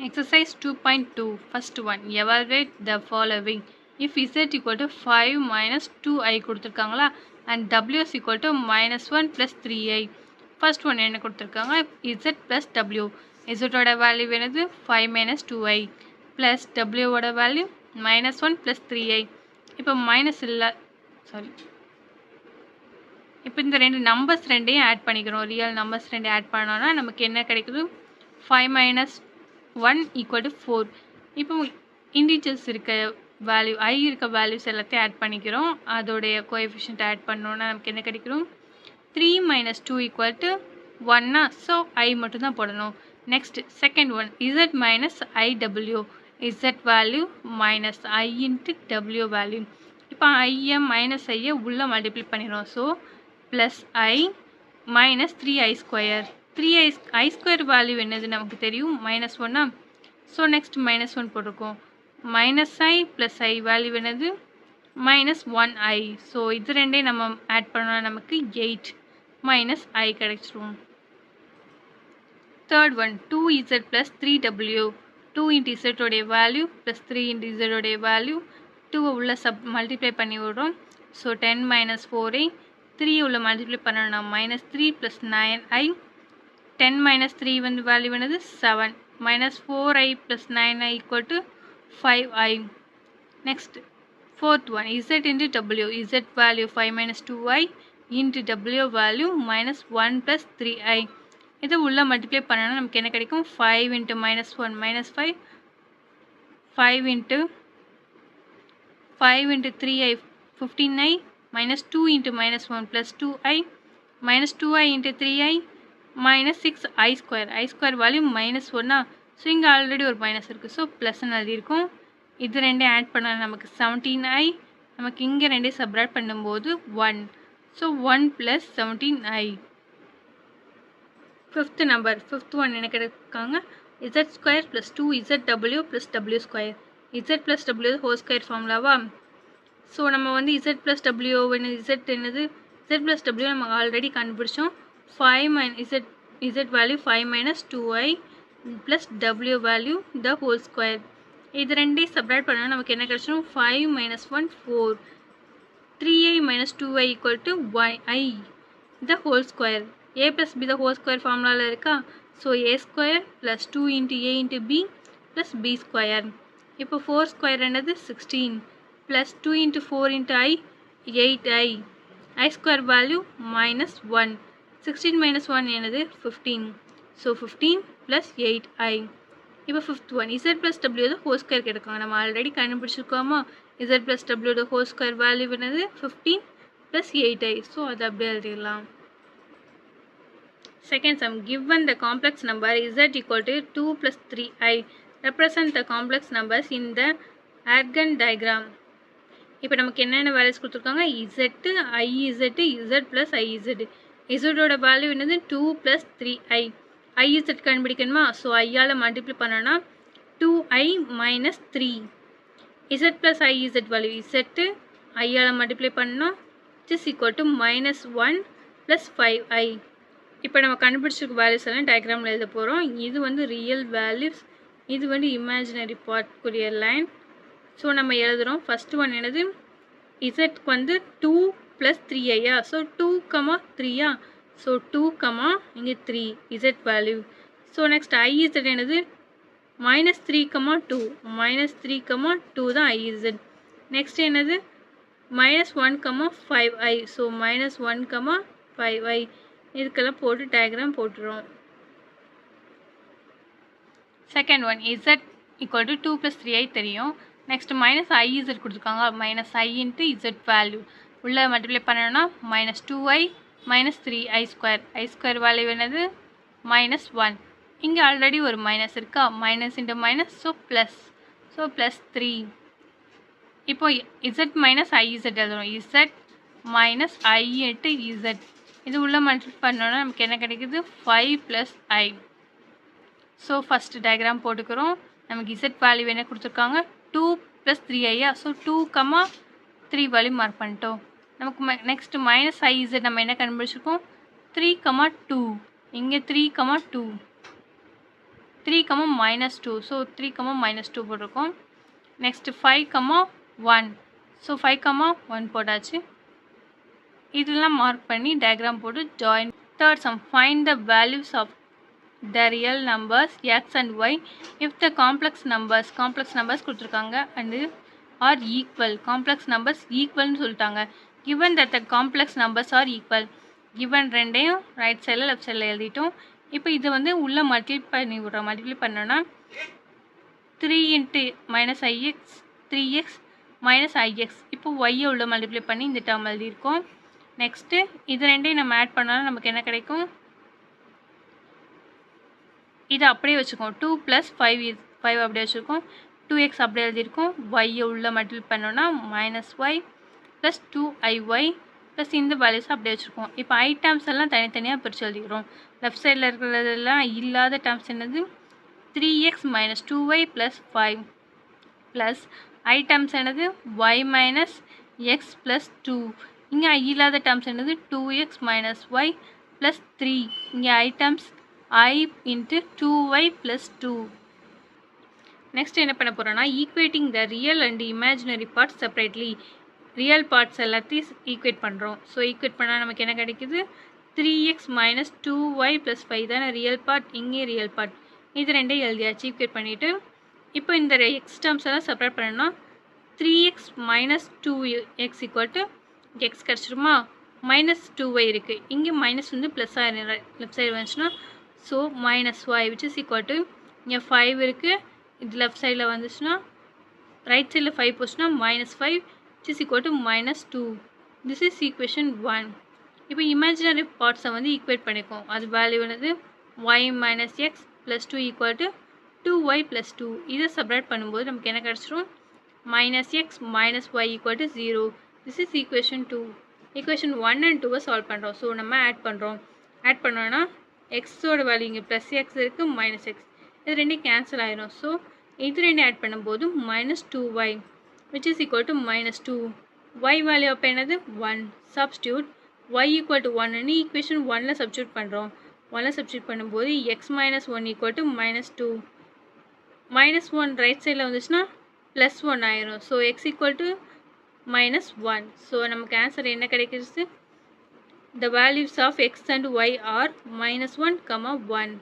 Exercise 2.2 First one evaluate the following. If z equal to 5 minus 2i கொடுத்திருக்காங்களா and w is equal to minus 1 plus 3i. First one என்ன கொடுத்திருக்காங்க z plus w. z ஓட value என்னது 5 minus 2i plus w ஓட value minus 1 plus 3i. இப்போ minus இல்லை sorry இப்போ இந்த ரெண்டு நம்பர்ஸ் ரெண்டையும் ஆட் பண்ணிக்கிறோம். ரியல் நம்பர்ஸ் ரெண்டு ஆட் பண்ணோன்னா நமக்கு என்ன கிடைக்குது 5 minus 1 equal to 4. இப்போ இண்டிஜர்ஸ் இருக்க வேல்யூ ஐ இருக்க வேல்யூஸ் எல்லாத்தையும் ஆட் பண்ணிக்கிறோம். அதோடைய கோஎஃபிஷியன்ட் ஆட் பண்ணோன்னா நமக்கு என்ன கிடைக்கும் 3 minus 2 equal to 1. So i மட்டும் தான் போடணும். Next second one z minus iw. z value minus i into w value. இப்போ ஐயை மைனஸ் ஐயை உள்ளே மல்டிப்ளை பண்ணிடுறோம். So plus i minus 3i square. 3i square value என்னது நமக்கு தெரியும் மைனஸ் 1. ஸோ நெக்ஸ்ட் மைனஸ் 1 போட்டிருக்கோம். மைனஸ் ஐ ப்ளஸ் ஐ வேல்யூ என்னது மைனஸ் 1i. ஸோ இது ரெண்டே நம்ம ஆட் பண்ணோன்னா நமக்கு 8 மைனஸ் ஐ கிடைச்சிரும். Third one 2z plus 3w. 2 into இசட்டோடைய வேல்யூ ப்ளஸ் 3 இன்ட்டு இசட்டோடைய வேல்யூ 2 உள்ள மல்டிப்ளை பண்ணி விடுறோம். So 10 minus 4i. 3 உள்ள மல்டிப்ளை பண்ணோன்னா மைனஸ் 3 ப்ளஸ் 9i. 10 minus 3 வந்து வேல்யூ என்னது 7 minus 4i plus 9i equal to 5i. Next fourth one z into w. Z value 5 minus 2i into w value minus 1 plus 3i. இதை உள்ள multiply பண்ணோன்னா நமக்கு என்ன கிடைக்கும் 5 into minus 1 minus 5. 5 into 3i 15i minus 2 into minus 1 plus 2i minus 2i into 3i minus 6i square. I square value minus 1. So இங்கே already ஒரு minus இருக்குது. So ப்ளஸ்ன்னு எழுதியிருக்கும். இது ரெண்டே ஆட் பண்ணால் நமக்கு 17i. நமக்கு இங்கே ரெண்டே சப்ராக்ட் பண்ணும்போது 1. So 1 plus 17i. Fifth number fifth one என்ன கிடைக்காங்க z square plus 2zw plus w square. z plus w whole square ஃபார்முலாவா. ஸோ நம்ம வந்து z ப்ளஸ் w என்னது z ப்ளஸ் w நம்ம ஆல்ரெடி கண்டுபிடிச்சோம். 5 minus z value 5 minus 2i plus w value the whole square. இது ரெண்டே subtract பண்ணால் நமக்கு என்ன கிடைச்சிடும் 5 minus 1 4. 3i minus 2i equal to i the whole square. a plus b the whole square ஃபார்முலாவில் இருக்கா. So a square plus 2 into a into b plus b square. இப்போ 4 square என்னது 16 plus 2 into 4 into i 8i. i square value minus 1. 16 minus 1 என்னது 15. So 15 plus 8i. இப்போ fifth one z plus w the whole square கிடைக்காங்க. நம்ம already கண்டுபிடிச்சிருக்கோமா z plus w the whole square value என்னது 15 plus 8i. So அதை அப்படியே எழுதிடலாம். Second sum given the complex number z equal to 2 plus 3i. represent the complex numbers in the Argand diagram. இப்போ நமக்கு என்னென்ன வேல்யூஸ் கொடுத்துருக்காங்க z iz z plus iz. இசட்டோட value என்னது 2 ப்ளஸ் 3i. ஐஇசட் கண்டுபிடிக்கணுமா. ஸோ ஐயால் மல்டிப்ளை பண்ணோன்னா 2i minus 3. Z plus i z value z ஐயால் மல்டிப்ளை பண்ணோம் is equal to minus 1 plus 5i. இப்போ நம்ம கண்டுபிடிச்சிருக்க வேல்யூஸ் எல்லாம் டயக்ராமில் எழுத போகிறோம். இது வந்து ரியல் வேல்யூஸ், இது வந்து இமேஜினரி பார்ட்க்குரிய லைன். ஸோ நம்ம எழுதுகிறோம். ஃபஸ்ட்டு ஒன் என்னது இசட்க்கு வந்து 2 ப்ளஸ் 3i. ஸோ 2, 3. ஸோ 2, இங்கே 3 z value. So next i z என்னது மைனஸ் 3, 2 மைனஸ் 3, 2 தான் ஐஇசட். நெக்ஸ்ட் என்னது minus 1, 5i. So minus 1, 5i. இதுக்கெல்லாம் போட்டு டயக்ராம் போட்டுருவோம். Second one z equal to 2 plus 3i தெரியும். நெக்ஸ்ட் மைனஸ் ஐஇசட் கொடுத்துருக்காங்க. Minus i into z value உள்ளே மல்டிப்ளை பண்ணோன்னா minus 2i minus 3i square. I square value என்னது minus 1. இங்கே already ஒரு மைனஸ் இருக்கா. Minus into minus so plus. So plus 3. இப்போ Z minus IEZ எழுதுறோம். Z minus i into Z இது உள்ளே மல்டிப்ளை பண்ணோன்னா நமக்கு என்ன கிடைக்குது 5 plus i. So first diagram போட்டுக்கிறோம். நமக்கு இசட் வேல்யூ என்ன கொடுத்துருக்காங்க 2 plus 3i. So 2, 3 value mark பண்ணிட்டோம். நமக்கு நெக்ஸ்ட் மைனஸ் ஐஇசட் நம்ம என்ன கண்டுபிடிச்சிருக்கோம் 3, 2. இங்கே 3, 2. 3, -2. ஸோ 3, -2 போட்டிருக்கோம். நெக்ஸ்ட்டு 5, 1. ஸோ 5, 1 போட்டாச்சு. இதெல்லாம் மார்க் பண்ணி டயக்ராம் போட்டு join. Third sum, find the values of the real numbers x and y if the complex numbers கொடுத்துருக்காங்க and are equal. complex numbers equalனு சொல்லிட்டாங்க. given that the complex numbers are equal. given ரெண்டையும் right சைடில் left சைடில் எழுதிட்டோம். இப்போ இது வந்து உள்ளே மல்டிப்ளை பண்ணி விட்றோம். மல்டிப்ளை பண்ணோன்னா 3 × -ix 3x -ix. இப்போ ஒய்யை உள்ள மல்டிப்ளை பண்ணி இந்த டேர்ம் எழுதியிருக்கோம். நெக்ஸ்ட்டு இது ரெண்டையும் நம்ம ஆட் பண்ணாலும் நமக்கு என்ன கிடைக்கும்? இதை அப்படியே வச்சுக்கோம். 2 + 5 அப்படியே வச்சுருக்கோம். 2x அப்படியே எழுதியிருக்கோம். ஒய்யை உள்ள மல்டிப்ளை பண்ணோன்னா -y + 2iy ப்ளஸ் இந்த வேல்யூஸ் அப்படியே வச்சுருக்கோம். இப்போ ஐ டேர்ம்ஸ் எல்லாம் தனித்தனியாக பிரித்து எழுதிக்கிறோம். லெஃப்ட் சைடில் இருக்கிறதெல்லாம் இல்லாத டேர்ம்ஸ் என்னது? 3x - 2y + 5 ப்ளஸ் ஐ டேர்ம்ஸ் என்னது? y - x + 2. இங்கே ஐ இல்லாத டேர்ம்ஸ் என்னது? 2x - y + 3. இங்கே ஐ டேர்ம்ஸ் I × 2y + 2. நெக்ஸ்ட் என்ன பண்ண போகிறோன்னா equating the real and imaginary parts separately. Real parts எல்லாத்தையும் ஈக்குவேட் பண்ணுறோம். ஸோ ஈக்குவேட் பண்ணால் நமக்கு என்ன கிடைக்குது? 3x - 2y + 5 தானே ரியல் பார்ட். இங்கே ரியல் பார்ட். இது ரெண்டையும் எழுதியாச்சு. ஈக்குவேட் பண்ணிவிட்டு இப்போ இந்த எக்ஸ் டேர்ம்ஸ் எல்லாம் செப்பரேட் பண்ணணும்னா 3x - 2x = x கிடச்சிருமா? -2y இருக்குது. இங்கே மைனஸ் வந்து ப்ளஸ் ஆகிடும். லெஃப்ட் சைடு வந்துச்சுன்னா so -y which is equal to இங்கே 5 இருக்குது. இது லெஃப்ட் சைடில் வந்துச்சுன்னா ரைட் சைடில் 5 போச்சுன்னா -5 which is equal to -2. this is equation 1. இப்போ இமேஜினரி பார்ட்ஸை வந்து ஈக்குவேட் பண்ணிக்கோம். அது வேல்யூ என்னது? y - x + 2 = 2y + 2. இதை செப்பரேட் பண்ணும்போது நமக்கு என்ன கிடச்சிரும்? -x - y = 0. this is equation 2. equation 1 and 2 solve பண்ணுறோம். ஸோ நம்ம ஆட் பண்ணுறோம். ஆட் பண்ணோன்னா எக்ஸோட வேல்யூ இங்கே +x இருக்குது, -x. இது ரெண்டையும் கேன்சல் ஆயிரும். ஸோ இது ரெண்டையும் ஆட் பண்ணும்போது -2y which is equal to -2. y value அப்போ என்னது? 1. சப்ஸ்டியூட் y = 1ன்னு ஈக்குவேஷன் 1ல் சப்ஸ்டியூட் பண்ணுறோம். 1ல் சப்ஸ்டியூட் பண்ணும்போது x - 1 = -2. -1 ரைட் சைடில் வந்துச்சுன்னா +1 ஆயிரும். So x = -1. ஸோ நமக்கு ஆன்சர் என்ன கிடைக்கிறது? The values of x and y are -1, 1.